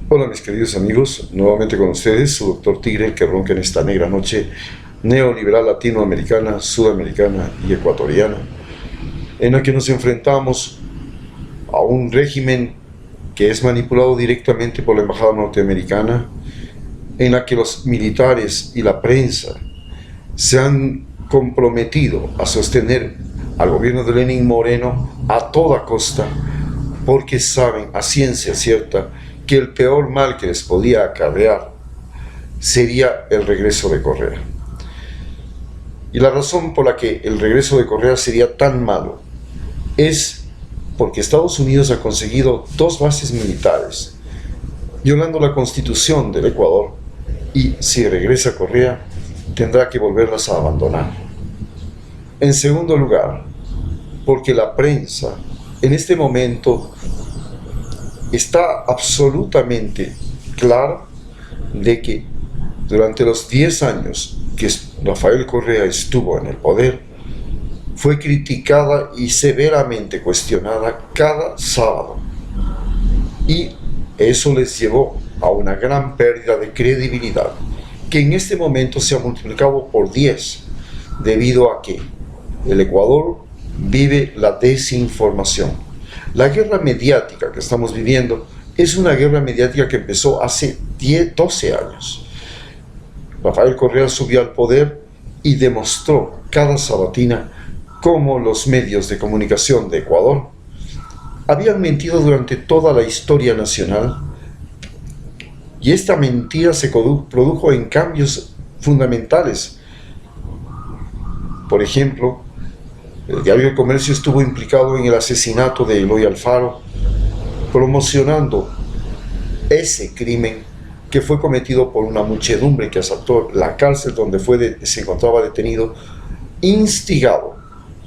Hola mis queridos amigos, nuevamente con ustedes, su doctor Tigre, el que ronca en esta negra noche neoliberal latinoamericana, sudamericana y ecuatoriana, en la que nos enfrentamos a un régimen que es manipulado directamente por la embajada norteamericana, en la que los militares y la prensa se han comprometido a sostener al gobierno de Lenín Moreno a toda costa, porque saben a ciencia cierta que el peor mal que les podía acarrear sería el regreso de Correa. Y la razón por la que el regreso de Correa sería tan malo es porque Estados Unidos ha conseguido 2 bases militares, violando la constitución del Ecuador, y si regresa Correa, tendrá que volverlas a abandonar. En segundo lugar, porque la prensa en este momento está absolutamente clara de que durante los 10 años que Rafael Correa estuvo en el poder, fue criticada y severamente cuestionada cada sábado. Y eso les llevó a una gran pérdida de credibilidad, que en este momento se ha multiplicado por 10, debido a que el Ecuador vive la desinformación. La guerra mediática que estamos viviendo es una guerra mediática que empezó hace 12 años. Rafael Correa subió al poder y demostró cada sabatina cómo los medios de comunicación de Ecuador habían mentido durante toda la historia nacional, y esta mentira se produjo en cambios fundamentales. Por ejemplo, el diario El Comercio estuvo implicado en el asesinato de Eloy Alfaro, promocionando ese crimen que fue cometido por una muchedumbre que asaltó la cárcel donde se encontraba detenido, instigado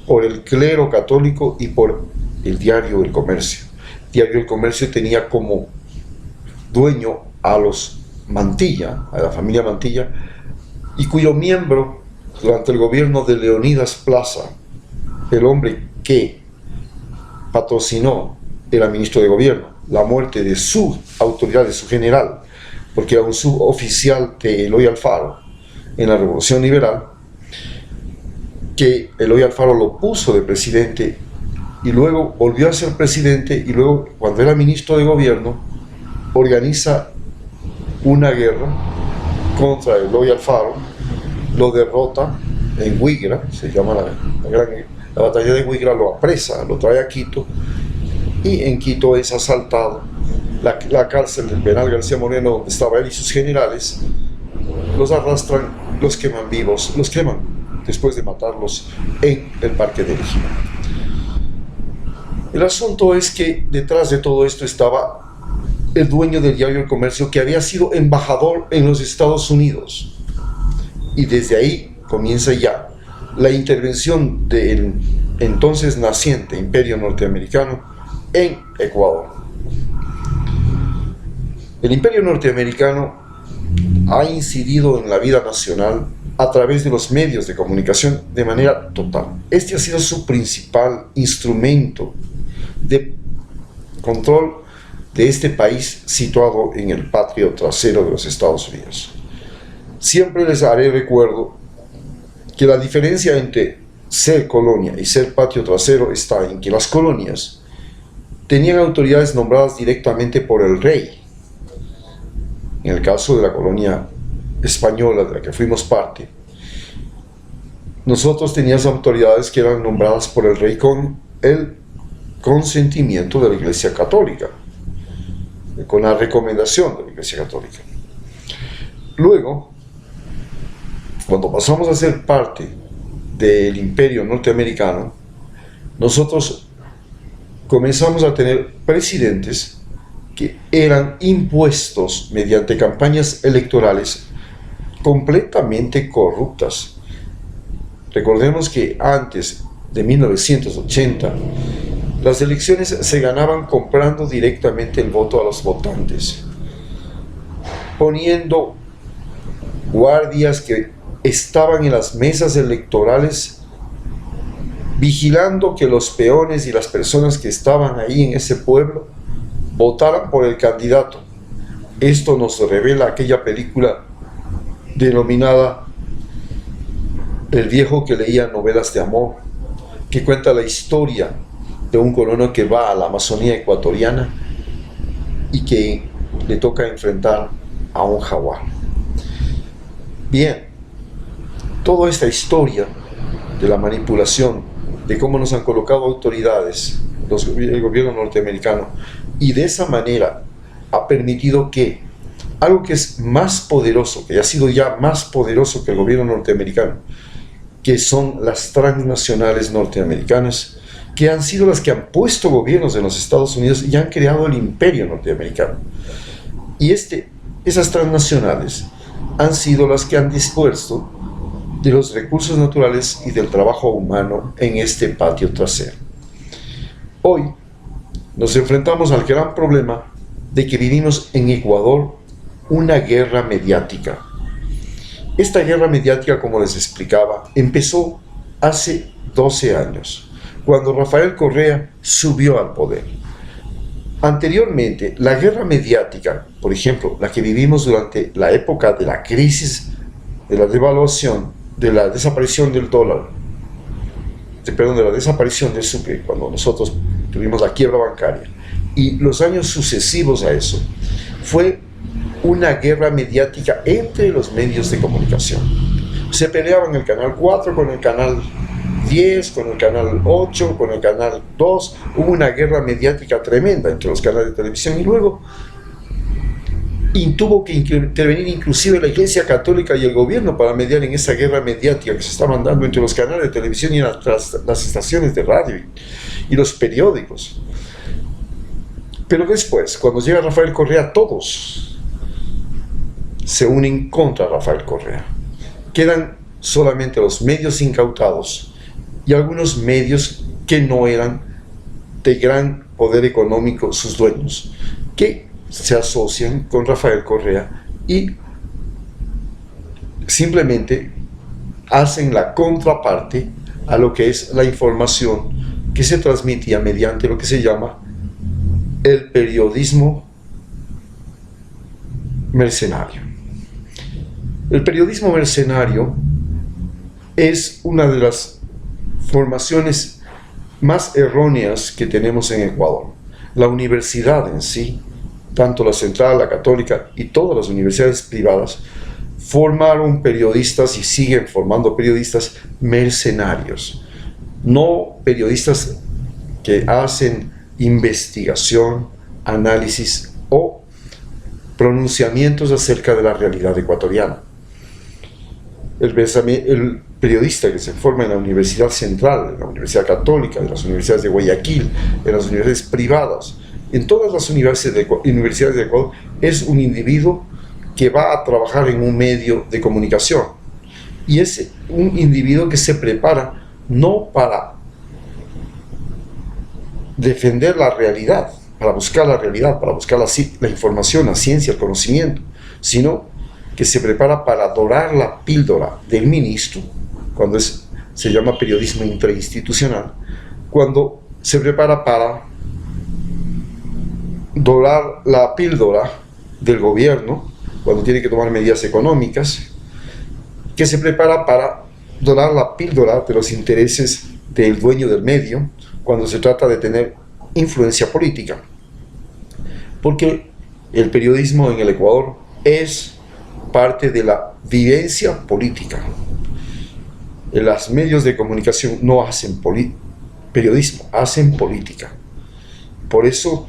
por el clero católico y por el diario El Comercio. El diario El Comercio tenía como dueño a los Mantilla, a la familia Mantilla, y cuyo miembro, durante el gobierno de Leonidas Plaza, el hombre que patrocinó, era ministro de gobierno, la muerte de su autoridad, de su general, porque era un suboficial de Eloy Alfaro en la Revolución Liberal, que Eloy Alfaro lo puso de presidente y luego volvió a ser presidente, y luego, cuando era ministro de gobierno, organiza una guerra contra Eloy Alfaro, lo derrota en Huigra, se llama la batalla de Huigra, lo apresa, lo trae a Quito, y en Quito es asaltado la cárcel del penal García Moreno, donde estaba él y sus generales. Los arrastran, los queman vivos, los queman después de matarlos en el Parque del Ejido. El asunto es que detrás de todo esto estaba el dueño del diario El Comercio, que había sido embajador en los Estados Unidos, y desde ahí comienza ya la intervención del entonces naciente imperio norteamericano en Ecuador. El imperio norteamericano ha incidido en la vida nacional a través de los medios de comunicación de manera total. Este ha sido su principal instrumento de control de este país situado en el patio trasero de los Estados Unidos. Siempre les haré recuerdo que la diferencia entre ser colonia y ser patio trasero está en que las colonias tenían autoridades nombradas directamente por el rey. En el caso de la colonia española, de la que fuimos parte, nosotros teníamos autoridades que eran nombradas por el rey con el consentimiento de la Iglesia Católica, con la recomendación de la Iglesia Católica. Luego, cuando pasamos a ser parte del imperio norteamericano, nosotros comenzamos a tener presidentes que eran impuestos mediante campañas electorales completamente corruptas. Recordemos que antes de 1980, las elecciones se ganaban comprando directamente el voto a los votantes, poniendo guardias que estaban en las mesas electorales vigilando que los peones y las personas que estaban ahí en ese pueblo votaran por el candidato Esto nos revela aquella película denominada El viejo que leía novelas de amor, que cuenta la historia de un colono que va a la Amazonía ecuatoriana y que le toca enfrentar a un jaguar. Bien, toda esta historia de la manipulación, de cómo nos han colocado autoridades, el gobierno norteamericano, y de esa manera ha permitido que algo que es más poderoso, que ha sido ya más poderoso que el gobierno norteamericano, que son las transnacionales norteamericanas, que han sido las que han puesto gobiernos en los Estados Unidos y han creado el imperio norteamericano. Y esas transnacionales han sido las que han dispuesto de los recursos naturales y del trabajo humano en este patio trasero. Hoy nos enfrentamos al gran problema de que vivimos en Ecuador una guerra mediática. Esta guerra mediática, como les explicaba, empezó hace 12 años, cuando Rafael Correa subió al poder. Anteriormente, la guerra mediática, por ejemplo, la que vivimos durante la época de la crisis, de la devaluación, de la desaparición del dólar, de la desaparición del Sucre, cuando nosotros tuvimos la quiebra bancaria, y los años sucesivos a eso, fue una guerra mediática entre los medios de comunicación. Se peleaban el canal 4 con el canal 10, con el canal 8, con el canal 2, hubo una guerra mediática tremenda entre los canales de televisión, y luego tuvo que intervenir inclusive la Iglesia Católica y el gobierno para mediar en esa guerra mediática que se estaba dando entre los canales de televisión y las estaciones de radio y los periódicos. Pero después, cuando llega Rafael Correa, todos se unen contra Rafael Correa. Quedan solamente los medios incautados y algunos medios que no eran de gran poder económico sus dueños, que se asocian con Rafael Correa y simplemente hacen la contraparte a lo que es la información que se transmitía mediante lo que se llama el periodismo mercenario. El periodismo mercenario es una de las formaciones más erróneas que tenemos en Ecuador. La universidad en sí, tanto la Central, la Católica y todas las universidades privadas, formaron periodistas y siguen formando periodistas mercenarios, no periodistas que hacen investigación, análisis o pronunciamientos acerca de la realidad ecuatoriana. El periodista que se forma en la Universidad Central, en la Universidad Católica, en las universidades de Guayaquil, en las universidades privadas, en todas las universidades de Ecuador, es un individuo que va a trabajar en un medio de comunicación. Y es un individuo que se prepara no para defender la realidad, para buscar la realidad, para buscar la información, la ciencia, el conocimiento, sino que se prepara para dorar la píldora del ministro, cuando se llama periodismo interinstitucional, cuando se prepara para dorar la píldora del gobierno, cuando tiene que tomar medidas económicas, que se prepara para dorar la píldora de los intereses del dueño del medio, cuando se trata de tener influencia política. Porque el periodismo en el Ecuador es parte de la vivencia política. Los medios de comunicación no hacen periodismo, hacen política. Por eso,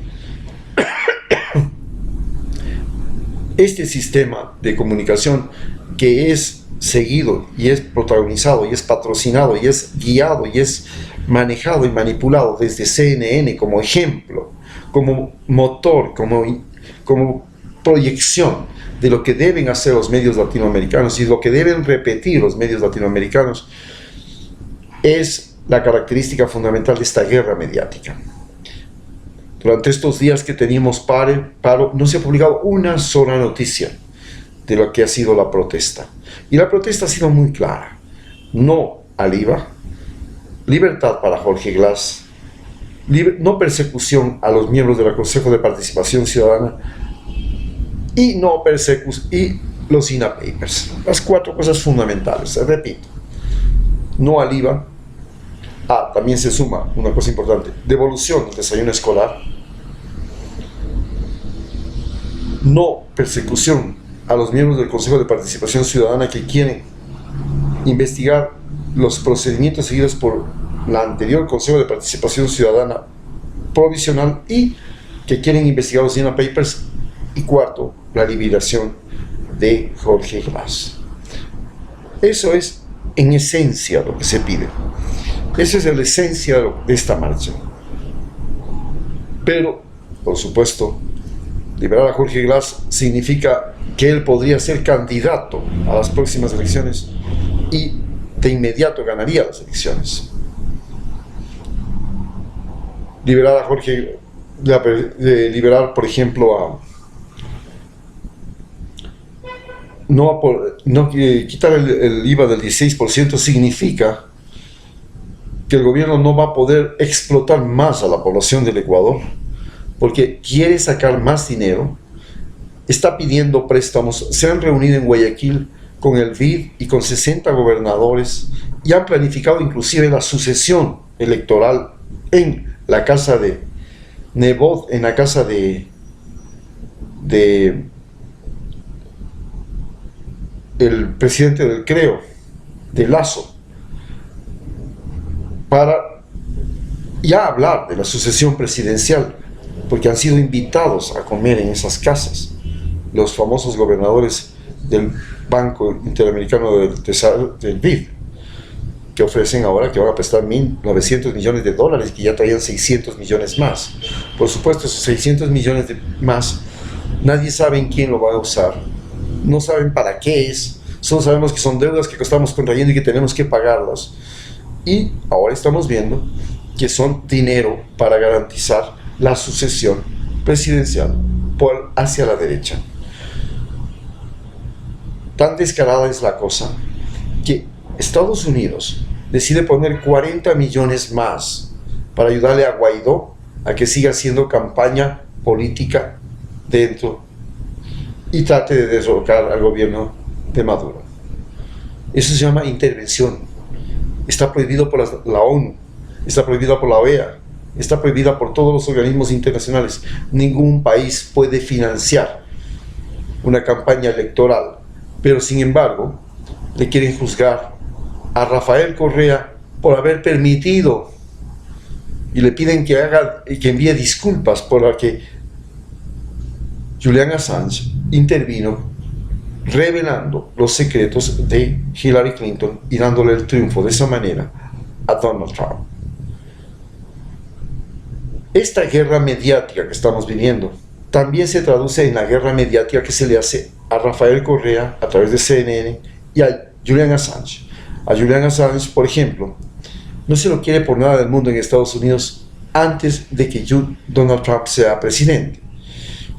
este sistema de comunicación que es seguido y es protagonizado y es patrocinado y es guiado y es manejado y manipulado desde CNN como ejemplo, como motor, como proyección de lo que deben hacer los medios latinoamericanos y lo que deben repetir los medios latinoamericanos, es la característica fundamental de esta guerra mediática. Durante estos días que teníamos paro, no se ha publicado una sola noticia de lo que ha sido la protesta. Y la protesta ha sido muy clara: no al IVA, libertad para Jorge Glass, no persecución a los miembros del Consejo de Participación Ciudadana, y no y los INA Papers. Las 4 cosas fundamentales, repito, no al IVA. También se suma una cosa importante, devolución del desayuno escolar, no persecución a los miembros del Consejo de Participación Ciudadana que quieren investigar los procedimientos seguidos por la anterior Consejo de Participación Ciudadana provisional y que quieren investigar los INA Papers. Y 4, la liberación de Jorge Glas. Eso es en esencia lo que se pide. Esa es la esencia de esta marcha. Pero, por supuesto, liberar a Jorge Glas significa que él podría ser candidato a las próximas elecciones y de inmediato ganaría las elecciones. Liberar a Jorge, liberar, por ejemplo, quitar el IVA del 16% significa que el gobierno no va a poder explotar más a la población del Ecuador, porque quiere sacar más dinero, está pidiendo préstamos, se han reunido en Guayaquil con el BID y con 60 gobernadores y han planificado inclusive la sucesión electoral en la casa de Nebot, en la casa de el presidente del CREO, de Lazo, para ya hablar de la sucesión presidencial, porque han sido invitados a comer en esas casas los famosos gobernadores del Banco Interamericano del BID, que ofrecen ahora que van a prestar 1.900 millones de dólares, que ya traían 600 millones más. Por supuesto, esos 600 millones más, nadie sabe en quién lo va a usar, no saben para qué es, solo sabemos que son deudas que estamos contrayendo y que tenemos que pagarlas. Y ahora estamos viendo que son dinero para garantizar la sucesión presidencial hacia la derecha. Tan descarada es la cosa que Estados Unidos decide poner 40 millones más para ayudarle a Guaidó a que siga haciendo campaña política dentro y trate de derrocar al gobierno de Maduro. Eso se llama intervención. Está prohibido por la ONU, está prohibido por la OEA, está prohibida por todos los organismos internacionales. Ningún país puede financiar una campaña electoral, pero sin embargo le quieren juzgar a Rafael Correa por haber permitido, y le piden que envíe disculpas por la que Julian Assange intervino revelando los secretos de Hillary Clinton y dándole el triunfo de esa manera a Donald Trump. Esta guerra mediática que estamos viviendo también se traduce en la guerra mediática que se le hace a Rafael Correa a través de CNN y a Julian Assange. A Julian Assange, por ejemplo, no se lo quiere por nada del mundo en Estados Unidos antes de que Donald Trump sea presidente.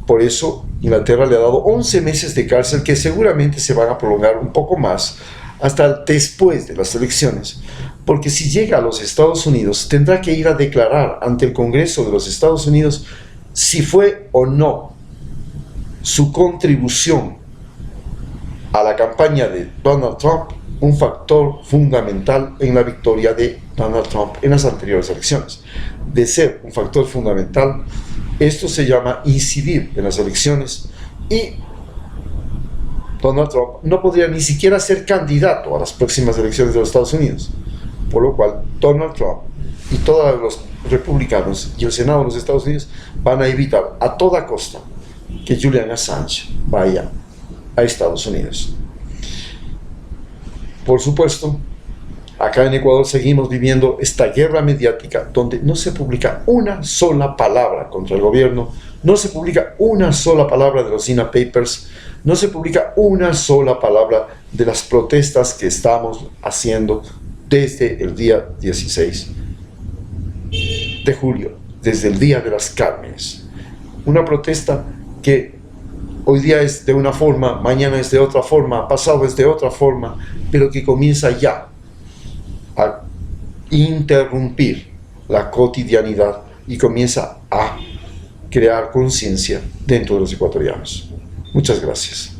Por eso Inglaterra le ha dado 11 meses de cárcel que seguramente se van a prolongar un poco más hasta después de las elecciones, porque si llega a los Estados Unidos tendrá que ir a declarar ante el Congreso de los Estados Unidos si fue o no su contribución a la campaña de Donald Trump un factor fundamental en la victoria de Donald Trump en las anteriores elecciones. De ser un factor fundamental, esto se llama incidir en las elecciones y Donald Trump no podría ni siquiera ser candidato a las próximas elecciones de los Estados Unidos. Por lo cual, Donald Trump y todos los republicanos y el Senado de los Estados Unidos van a evitar a toda costa que Julian Assange vaya a Estados Unidos. Por supuesto, acá en Ecuador seguimos viviendo esta guerra mediática donde no se publica una sola palabra contra el gobierno, no se publica una sola palabra de los INA Papers, no se publica una sola palabra de las protestas que estamos haciendo desde el día 16 de julio, desde el Día de las Cármenes. Una protesta que hoy día es de una forma, mañana es de otra forma, pasado es de otra forma, pero que comienza ya a interrumpir la cotidianidad y comienza a crear conciencia dentro de los ecuatorianos. Muchas gracias.